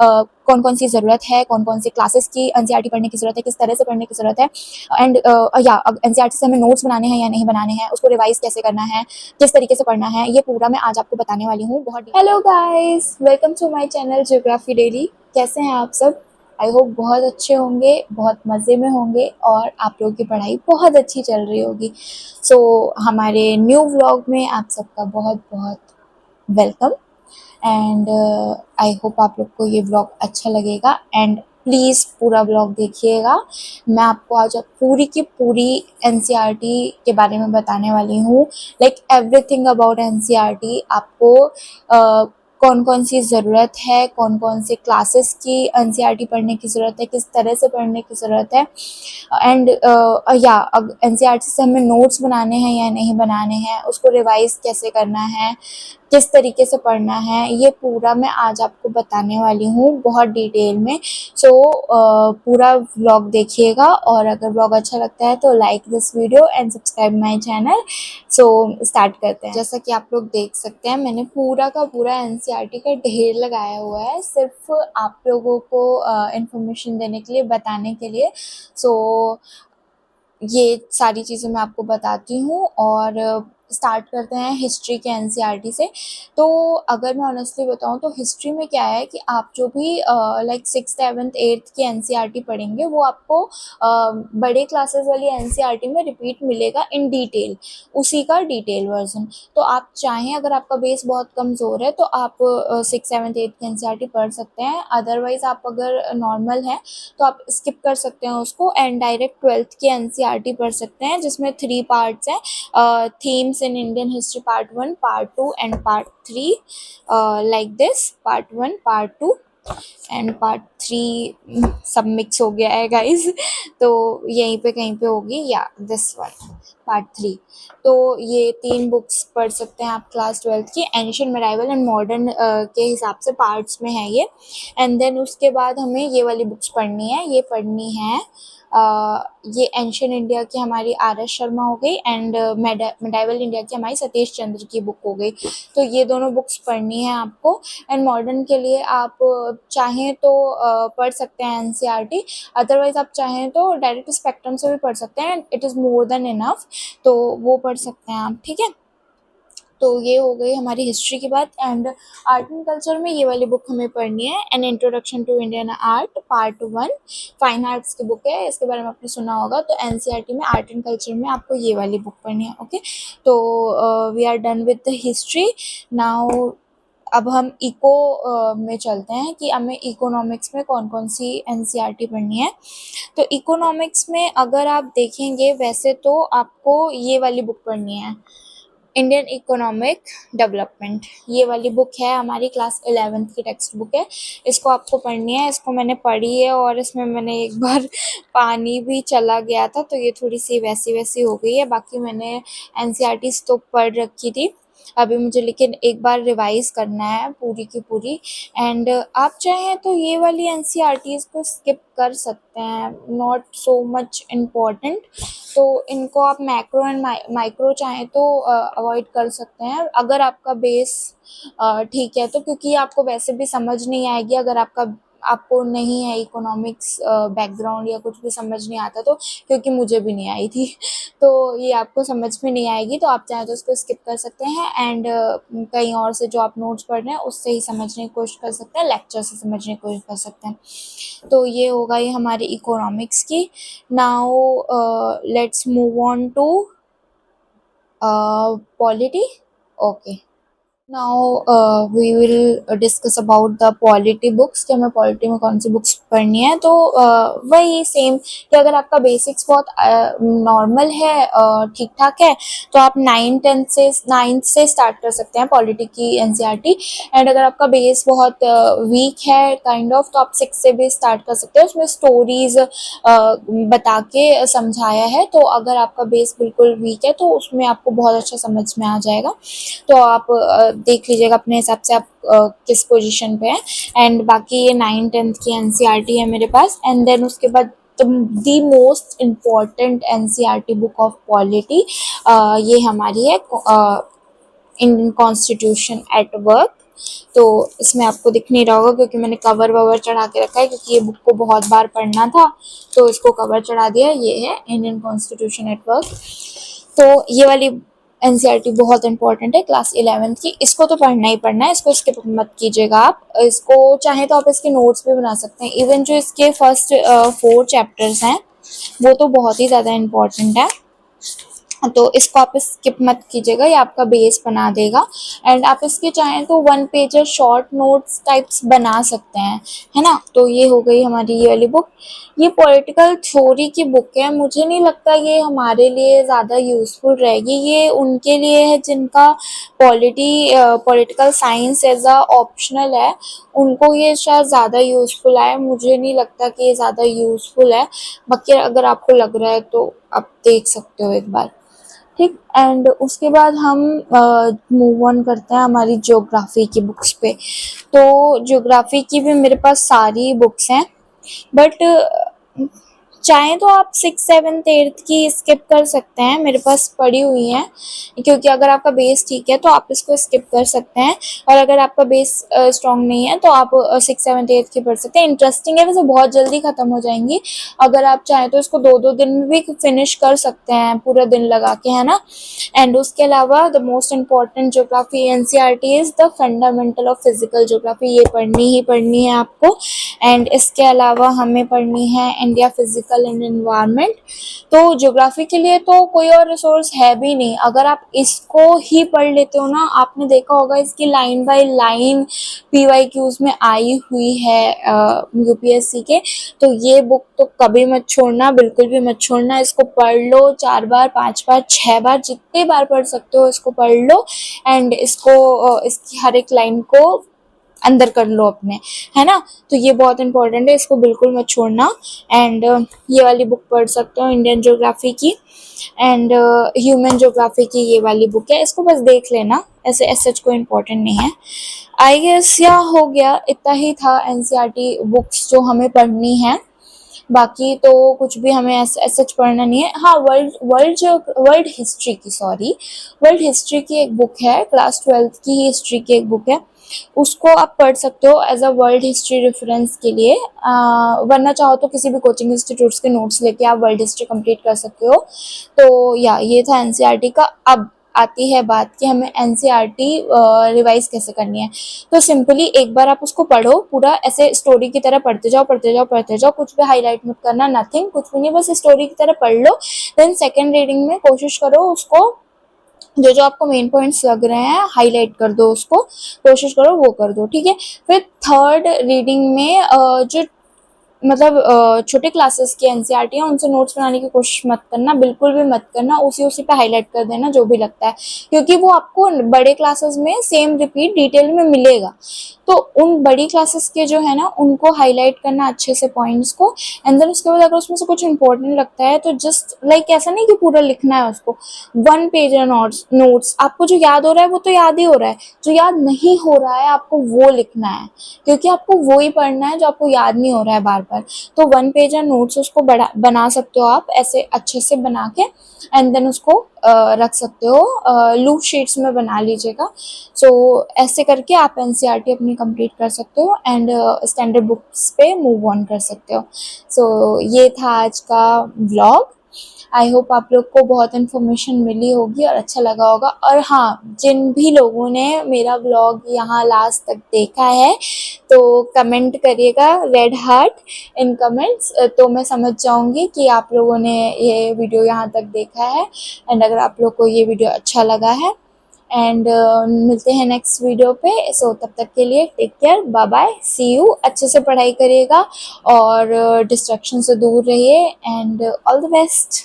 कौन कौन सी ज़रूरत है, कौन कौन सी क्लासेस की एनसीईआरटी पढ़ने की ज़रूरत है, किस तरह से पढ़ने की ज़रूरत है, एंड या एनसीईआरटी से हमें नोट्स बनाने हैं या नहीं बनाने हैं, उसको रिवाइज कैसे करना है, किस तरीके से पढ़ना है, ये पूरा मैं आज आपको बताने वाली हूँ। बहुत hello guys, welcome to my channel geography daily. कैसे हैं आप सब? आई होप बहुत अच्छे होंगे, बहुत मज़े में होंगे और आप लोगों की पढ़ाई बहुत अच्छी चल रही होगी। सो हमारे न्यू व्लॉग में आप सबका बहुत बहुत वेलकम एंड आई होप आप लोग को ये व्लॉग अच्छा लगेगा एंड प्लीज़ पूरा व्लॉग देखिएगा। मैं आपको आज पूरी की पूरी एनसीईआरटी के बारे में बताने वाली हूँ, लाइक एवरीथिंग अबाउट एनसीईआरटी। आपको कौन कौन सी ज़रूरत है, कौन कौन सी क्लासेस की एनसीईआरटी पढ़ने की ज़रूरत है, किस तरह से पढ़ने की ज़रूरत है, एंड या अब एनसीईआरटी से हमें नोट्स बनाने हैं या नहीं बनाने हैं, उसको रिवाइज कैसे करना है, किस तरीके से पढ़ना है, ये पूरा मैं आज आपको बताने वाली हूँ बहुत डिटेल में। सो पूरा व्लॉग देखिएगा और अगर व्लॉग अच्छा लगता है तो like this video and subscribe my channel. So start करते हैं। जैसा कि आप लोग देख सकते हैं, मैंने पूरा का पूरा एनसीईआरटी का ढेर लगाया हुआ है सिर्फ आप लोगों को इंफॉर्मेशन देने के लिए, बताने के लिए। सो ये सारी चीज़ें मैं आपको बताती हूँ और स्टार्ट करते हैं हिस्ट्री के एनसीईआरटी से। तो अगर मैं ऑनेस्टली बताऊँ तो हिस्ट्री में क्या है कि आप जो भी लाइक 6th 7th 8th की एनसीईआरटी पढ़ेंगे वो आपको बड़े क्लासेस वाली एनसीईआरटी में रिपीट मिलेगा इन डिटेल, उसी का डिटेल वर्जन। तो आप चाहें, अगर आपका बेस बहुत कमज़ोर है तो आप 6th 7th 8th की एनसीईआरटी पढ़ सकते हैं। अदरवाइज़ आप अगर नॉर्मल हैं तो आप स्किप कर सकते हैं उसको एंड डायरेक्ट 12th की एनसीईआरटी पढ़ सकते हैं, जिसमें 3 पार्ट्स हैं, themes in Indian history part 1, part 2 and part 3, like this, part 1, part 2 and part 3 सब मिक्स हो गया है गाइज। तो यहीं पे कहीं पे होगी, या दिस वन पार्ट 3। तो ये 3 बुक्स पढ़ सकते हैं आप क्लास 12th की, एंशिएंट मेडाइवल एंड मॉडर्न के हिसाब से पार्ट्स में है ये। एंड देन उसके बाद हमें ये वाली बुक्स पढ़नी है, ये पढ़नी है ये एंशिएंट इंडिया की हमारी आर.एस. शर्मा हो गई एंड मेडाइवल इंडिया की हमारी सतीश चंद्र की बुक हो गई। तो ये दोनों बुक्स पढ़नी है आपको। एंड मॉडर्न के लिए आप चाहें तो पढ़ सकते हैं एनसीईआरटी, अदरवाइज़ आप चाहें तो डायरेक्ट स्पेक्ट्रम से भी पढ़ सकते हैं, it is more than enough, तो वो पढ़ सकते हैं आप, ठीक है। तो ये हो गई हमारी हिस्ट्री की बात। एंड आर्ट एंड कल्चर में ये वाली बुक हमें पढ़नी है, an introduction to Indian art part 1, fine arts की बुक है, इसके बारे में आपने सुना होगा। तो एनसीईआरटी में आर्ट एंड कल्चर में आपको ये वाली बुक पढ़नी है, ओके। तो we are done with the history. Now अब हम इको में चलते हैं कि हमें इकोनॉमिक्स में कौन कौन सी एनसीईआरटी पढ़नी है। तो इकोनॉमिक्स में अगर आप देखेंगे वैसे तो आपको ये वाली बुक पढ़नी है, इंडियन इकोनॉमिक डेवलपमेंट। ये वाली बुक है, हमारी क्लास 11th की टेक्स्ट बुक है, इसको आपको पढ़नी है। इसको मैंने पढ़ी है और इसमें मैंने एक बार पानी भी चला गया था, तो ये थोड़ी सी वैसी वैसी हो गई है। बाकी मैंने एनसीईआरटीज़ तो पढ़ रखी थी, अभी मुझे लेकिन एक बार रिवाइज़ करना है पूरी की पूरी। एंड आप चाहें तो ये वाली एनसीईआरटीज़ को स्किप कर सकते हैं, नॉट सो मच इम्पॉर्टेंट। तो इनको आप मैक्रो एंड माइक्रो चाहें तो अवॉइड कर सकते हैं अगर आपका बेस ठीक है तो, क्योंकि आपको वैसे भी समझ नहीं आएगी अगर आपको नहीं है इकोनॉमिक्स बैकग्राउंड या कुछ भी समझ नहीं आता तो, क्योंकि मुझे भी नहीं आई थी। तो ये आपको समझ में नहीं आएगी, तो आप चाहें तो उसको स्किप कर सकते हैं एंड कहीं और से जो आप नोट्स पढ़ रहे हैं उससे ही समझने की कोशिश कर सकते हैं, लेक्चर से समझने की कोशिश कर सकते हैं। तो ये होगा ये हमारी इकोनॉमिक्स की। Now let's move on to polity, okay. Now we will discuss about the polity books, कि हमें पॉलिटी में कौन सी बुक्स पढ़नी है। तो वही सेम कि अगर आपका बेसिक्स बहुत नॉर्मल है, ठीक ठाक है, तो आप 9th से स्टार्ट कर सकते हैं पॉलिटी की एनसीईआरटी। एंड अगर आपका बेस बहुत वीक है काइंड ऑफ, तो आप 6 से भी स्टार्ट कर सकते हैं। उसमें स्टोरीज बता के समझाया है, तो अगर आपका बेस बिल्कुल वीक है तो उसमें आपको बहुत अच्छा समझ में आ जाएगा। तो आप देख लीजिएगा अपने हिसाब से आप किस पोजीशन पे हैं। एंड बाकी ये 9th 10th की एनसीईआरटी है मेरे पास। एंड देन उसके बाद the most important NCERT book of polity ये हमारी है इंडियन कॉन्स्टिट्यूशन एट वर्क। तो इसमें आपको दिख नहीं रहा होगा क्योंकि मैंने कवर ववर चढ़ा के रखा है, क्योंकि ये बुक को बहुत बार पढ़ना था तो इसको कवर चढ़ा दिया। ये है इंडियन कॉन्स्टिट्यूशन एट वर्क। तो ये वाली एनसीईआरटी बहुत इंपॉर्टेंट है क्लास 11th की, इसको तो पढ़ना ही पढ़ना है, इसको स्किप मत कीजिएगा आप। इसको चाहे तो आप इसके नोट्स भी बना सकते हैं। इवन जो इसके फर्स्ट 4 चैप्टर्स हैं वो तो बहुत ही ज़्यादा इम्पॉर्टेंट है, तो इसको आप स्किप मत कीजिएगा, ये आपका बेस बना देगा। एंड आप इसके चाहें तो 1 पेजर शॉर्ट नोट्स टाइप्स बना सकते हैं, है ना। तो ये हो गई हमारी ये वाली बुक। ये पॉलिटिकल थ्योरी की बुक है, मुझे नहीं लगता ये हमारे लिए ज़्यादा यूज़फुल रहेगी। ये उनके लिए है जिनका political science as a optional है, उनको ये शायद ज़्यादा यूज़फुल है। मुझे नहीं लगता कि ये ज़्यादा यूज़फुल है। बाकी अगर आपको लग रहा है तो आप देख सकते हो एक बार, ठीक। एंड उसके बाद हम मूव ऑन करते हैं हमारी ज्योग्राफी की बुक्स पे। तो ज्योग्राफी की भी मेरे पास सारी बुक्स हैं, बट चाहे तो आप 6, 7, 8 की स्किप कर सकते हैं, मेरे पास पड़ी हुई हैं, क्योंकि अगर आपका बेस ठीक है तो आप इसको स्किप कर सकते हैं, और अगर आपका बेस स्ट्रॉन्ग नहीं है तो आप 6, 7, 8 की पढ़ सकते हैं। इंटरेस्टिंग है, वैसे बहुत जल्दी ख़त्म हो जाएंगी। अगर आप चाहें तो इसको 2-2 दिन में भी फिनिश कर सकते हैं, पूरा दिन लगा के, है ना। एंड उसके अलावा the most important geography NCERT is the fundamental of physical geography, ये पढ़नी ही पढ़नी है आपको। एंड इसके अलावा हमें पढ़नी है इंडिया फिजिकल एंड एनवायरनमेंट। तो ज्योग्राफी के लिए तो कोई और रिसोर्स है भी नहीं, अगर आप इसको ही पढ़ लेते हो ना, आपने देखा होगा इसकी लाइन बाय लाइन PYQs में आई हुई है यूपीएससी के। तो ये बुक तो कभी मत छोड़ना, बिल्कुल भी मत छोड़ना। इसको पढ़ लो 4 बार, 5 बार, 6 बार, जितने बार पढ़ सकते हो इसको पढ़ लो। एंड इसको इसकी हर एक लाइन को अंदर कर लो अपने, है ना। तो ये बहुत इंपॉर्टेंट है, इसको बिल्कुल मत छोड़ना। एंड ये वाली बुक पढ़ सकते हो इंडियन ज्योग्राफी की। एंड ह्यूमन ज्योग्राफी की ये वाली बुक है, इसको बस देख लेना, ऐसे सच कोई इम्पोर्टेंट नहीं है। आई गेस या हो गया, इतना ही था एनसीईआरटी बुक्स जो हमें पढ़नी है। बाकी तो कुछ भी हमें सच पढ़ना नहीं है। हाँ, वर्ल्ड हिस्ट्री की, सॉरी, वर्ल्ड हिस्ट्री की एक बुक है, क्लास 12th की ही हिस्ट्री की एक बुक है, उसको आप पढ़ सकते हो as a world history reference के लिए। वरना चाहो तो किसी भी कोचिंग इंस्टीट्यूट्स के नोट्स लेके आप वर्ल्ड हिस्ट्री कंप्लीट कर सकते हो। तो या ये था एनसीईआरटी का। अब आती है बात कि हमें एनसीईआरटी रिवाइज कैसे करनी है। तो सिंपली एक बार आप उसको पढ़ो, पूरा ऐसे स्टोरी की तरह पढ़ते जाओ, पढ़ते जाओ, पढ़ते जाओ, कुछ भी हाईलाइट मत करना, नथिंग, कुछ भी नहीं, बस स्टोरी की तरह पढ़ लो। देन सेकेंड रीडिंग में कोशिश करो उसको, जो जो आपको मेन पॉइंट्स लग रहे हैं हाईलाइट कर दो, उसको कोशिश करो वो कर दो, ठीक है। फिर थर्ड रीडिंग में जो मतलब छोटे क्लासेस की एनसीईआरटी है उनसे नोट्स बनाने की कोशिश मत करना, बिल्कुल भी मत करना, उसी पे हाईलाइट कर देना जो भी लगता है, क्योंकि वो आपको बड़े क्लासेस में सेम रिपीट डिटेल में मिलेगा। तो उन बड़ी क्लासेस के जो है ना उनको हाईलाइट करना अच्छे से पॉइंट्स को। एंड देन उसके बाद अगर उसमें से कुछ इंपॉर्टेंट लगता है तो जस्ट लाइक ऐसा नहीं कि पूरा लिखना है उसको, 1 पेज नोट्स आपको जो याद हो रहा है वो तो याद ही हो रहा है, जो याद नहीं हो रहा है आपको वो लिखना है, क्योंकि आपको वो ही पढ़ना है जो आपको याद नहीं हो रहा है बार बार। तो 1 पेजर नोट्स उसको बना सकते हो आप ऐसे अच्छे से बना के, एंड देन उसको रख सकते हो, लूप शीट्स में बना लीजिएगा। सो ऐसे करके आप एनसीईआरटी अपनी कंप्लीट कर सकते हो एंड स्टैंडर्ड बुक्स पे मूव ऑन कर सकते हो। सो ये था आज का व्लॉग। आई होप आप लोग को बहुत इन्फॉर्मेशन मिली होगी और अच्छा लगा होगा। और हाँ, जिन भी लोगों ने मेरा व्लॉग यहाँ लास्ट तक देखा है तो कमेंट करिएगा रेड हार्ट इन कमेंट्स, तो मैं समझ जाऊँगी कि आप लोगों ने ये वीडियो यहाँ तक देखा है। एंड अगर आप लोग को ये वीडियो अच्छा लगा है, एंड मिलते हैं नेक्स्ट वीडियो पे। सो तब तक के लिए take care, bye bye, see you. अच्छे से पढ़ाई करिएगा और डिस्ट्रैक्शन से दूर रहिए, एंड ऑल द बेस्ट।